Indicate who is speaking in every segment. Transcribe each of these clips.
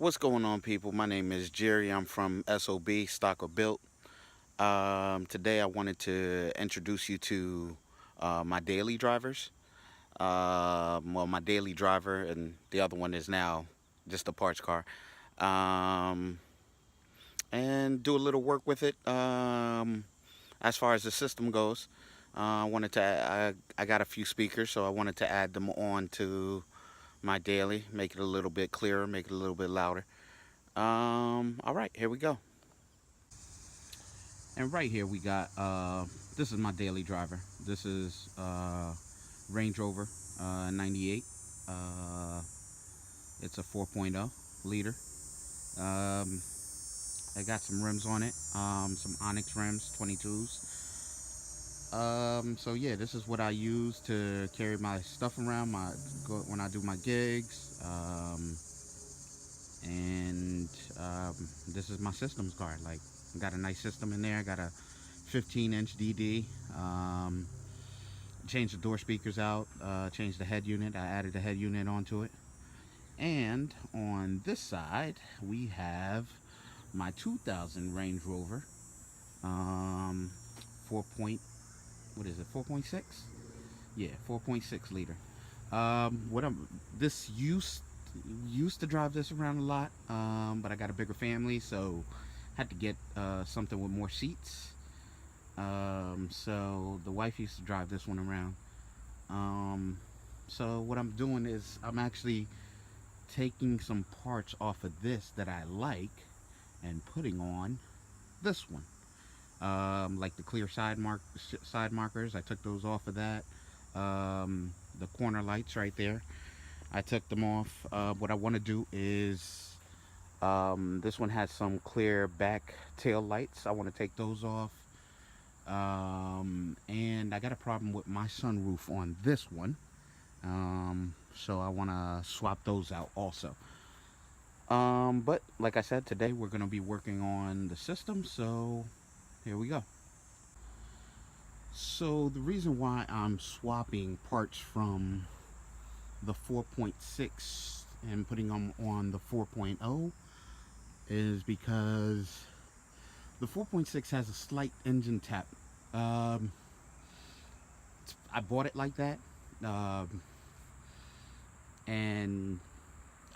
Speaker 1: What's going on, people? My name is Jerry. I'm from SOB, Stock or Built. Today I wanted to introduce you to my daily drivers. Well, my daily driver, and the other one is now just a parts car. Um, and do a little work with it. As far as the system goes, I wanted to. I got a few speakers, so I wanted to add them on to my daily, make it a little bit clearer, make it a little bit louder. All right, here we go. And right here we got this is my daily driver. This is Range Rover 98. Uh, it's a 4.0 liter. Um, I got some rims on it, some Onyx rims, 22s. So yeah, this is what I use to carry my stuff around when I do my gigs. And this is my systems card. Like, I got a nice system in there. I got a 15-inch DD. Changed the door speakers out. Changed the head unit. I added the head unit onto it. And on this side, we have my 2000 Range Rover. 4 point, what is it? 4.6? Yeah, 4.6 liter. What I'm this used to drive this around a lot, but I got a bigger family, so had to get something with more seats. So the wife used to drive this one around. So what I'm doing is I'm actually taking some parts off of this that I like and putting on this one. Like the clear side markers, I took those off of that. The corner lights right there, I took them off. What I want to do is, this one has some clear back tail lights. I want to take those off. And I got a problem with my sunroof on this one. So I want to swap those out also. But like I said, today we're going to be working on the system. So here we go. So the reason why I'm swapping parts from the 4.6 and putting them on the 4.0 is because the 4.6 has a slight engine tap. I bought it like that, and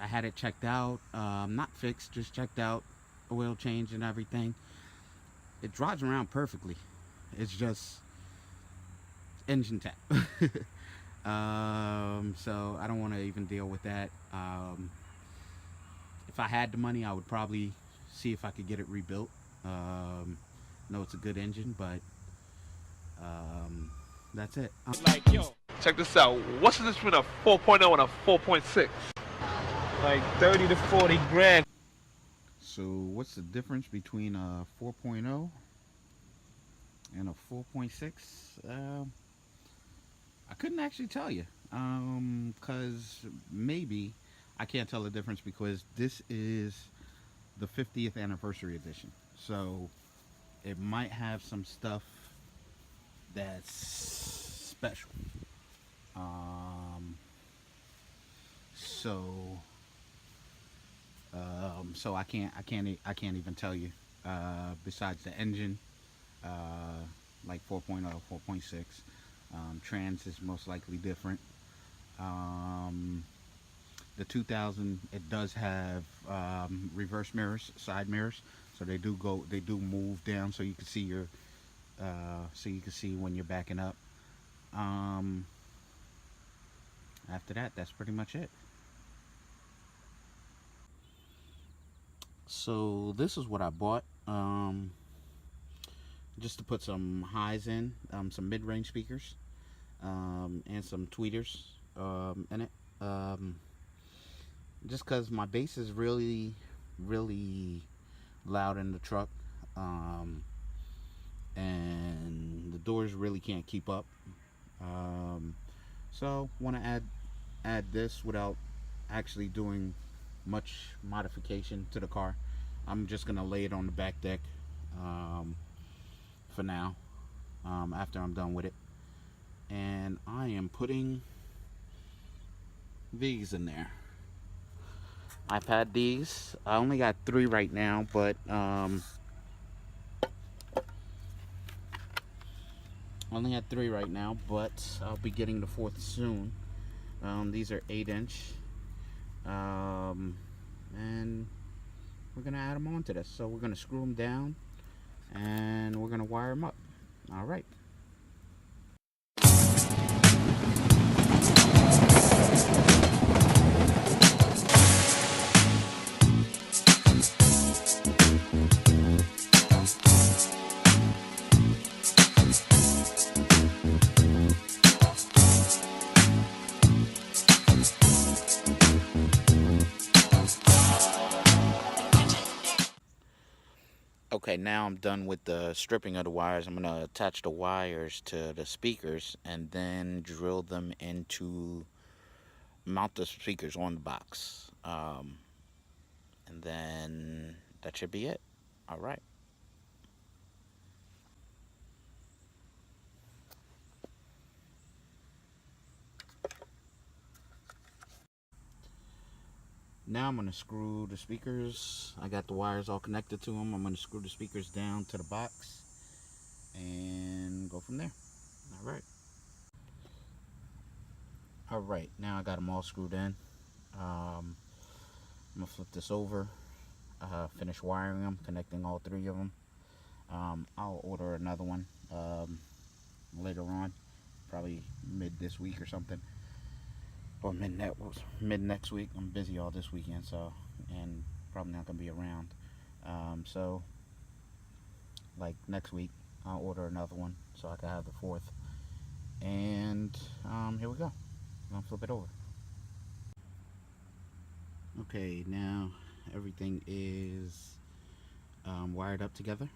Speaker 1: I had it checked out, not fixed, just checked out, oil change and everything. It drives around perfectly. It's just engine tap. So I don't want to even deal with that. If I had the money, I would probably see if I could get it rebuilt. No, it's a good engine, but that's it.
Speaker 2: Like, yo, check this out. What's the difference between a 4.0 and a 4.6? Like 30 to 40 grand.
Speaker 1: So what's the difference between a 4.0 and a 4.6? I couldn't actually tell you, because maybe I can't tell the difference because this is the 50th anniversary edition. So it might have some stuff that's special. So so I can't even tell you. Besides the engine, like 4.0, 4.6. Trans is most likely different. The 2000, it does have reverse mirrors, side mirrors, so they do move down, so you can see when you're backing up. After that, that's pretty much it. So this is what I bought, just to put some highs in, some mid-range speakers, and some tweeters in it. Just because my bass is really, really loud in the truck, and the doors really can't keep up. So want to add this without actually doing much modification to the car. I'm just gonna lay it on the back deck for now, after I'm done with it, and I am putting these in there. I've had these. I only got 3 right now, but I'll be getting the 4th soon. These are 8-inch, and we're gonna add them onto this. So we're gonna screw them down, and we're gonna wire them up. All right. Okay, now I'm done with the stripping of the wires. I'm going to attach the wires to the speakers and then drill them into, mount the speakers on the box. And then that should be it. All right. Now I'm going to screw the speakers. I got the wires all connected to them. I'm going to screw the speakers down to the box and go from there. All right. All right, now I got them all screwed in. I'm going to flip this over, finish wiring them, connecting all 3 of them. I'll order another one later on, probably mid this week or something. Or mid next week. I'm busy all this weekend, so, and probably not gonna be around. So like next week I'll order another one so I can have the 4th. And here we go. I'm gonna flip it over. Okay, now everything is wired up together.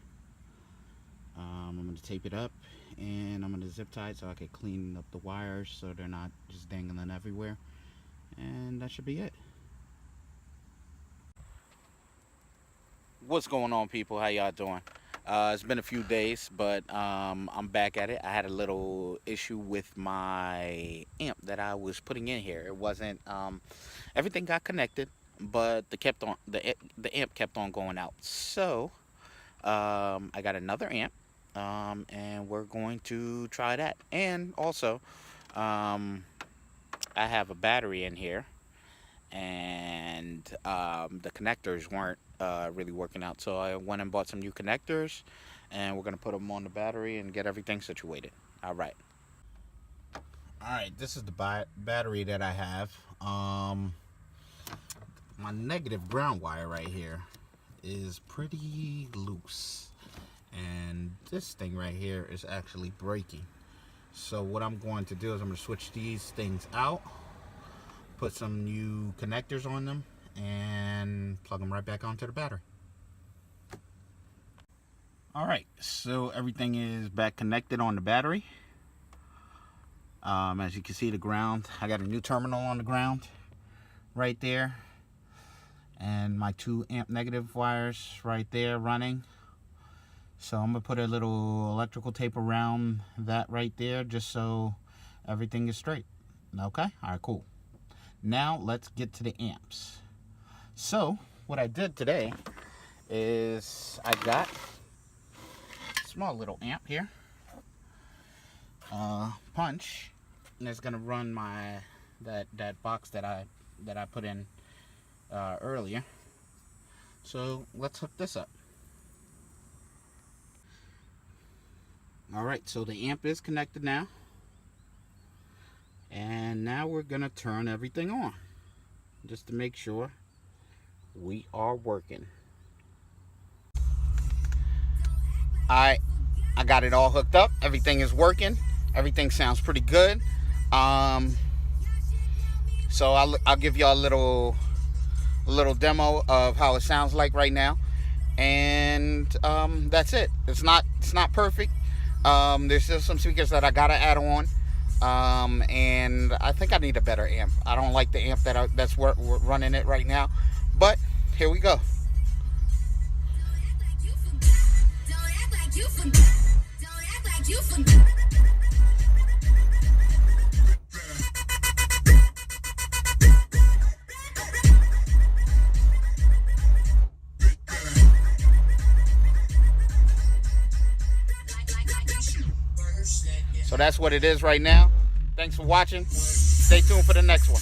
Speaker 1: I'm going to tape it up, and I'm going to zip tie it so I can clean up the wires so they're not just dangling everywhere. And that should be it. What's going on, people? How y'all doing? It's been a few days, but I'm back at it. I had a little issue with my amp that I was putting in here. It wasn't everything got connected, but the amp kept on going out. So I got another amp, and we're going to try that. And also, I have a battery in here, and the connectors weren't really working out. So I went and bought some new connectors, and we're going to put them on the battery and get everything situated. All right. All right, this is the battery that I have. My negative ground wire right here is pretty loose, and this thing right here is actually breaking. So what I'm going to do is I'm going to switch these things out, put some new connectors on them, and plug them right back onto the battery. Alright, so everything is back connected on the battery. As you can see, the ground, I got a new terminal on the ground right there, and my 2 amp negative wires right there running. So I'm gonna put a little electrical tape around that right there just so everything is straight. Okay, all right, cool. Now let's get to the amps. So what I did today is I got a small little amp here, punch, and it's gonna run my that box that I put in earlier. So let's hook this up. Alright, so the amp is connected now, and now we're gonna turn everything on just to make sure we are working. Alright, I got it all hooked up. Everything is working. Everything sounds pretty good. So I'll give y'all a little demo of how it sounds like right now, and that's it. It's not perfect. There's still some speakers that I gotta add on, and I think I need a better amp. I don't like the amp that's running it right now, but here we go. So that's what it is right now. Thanks for watching. Stay tuned for the next one.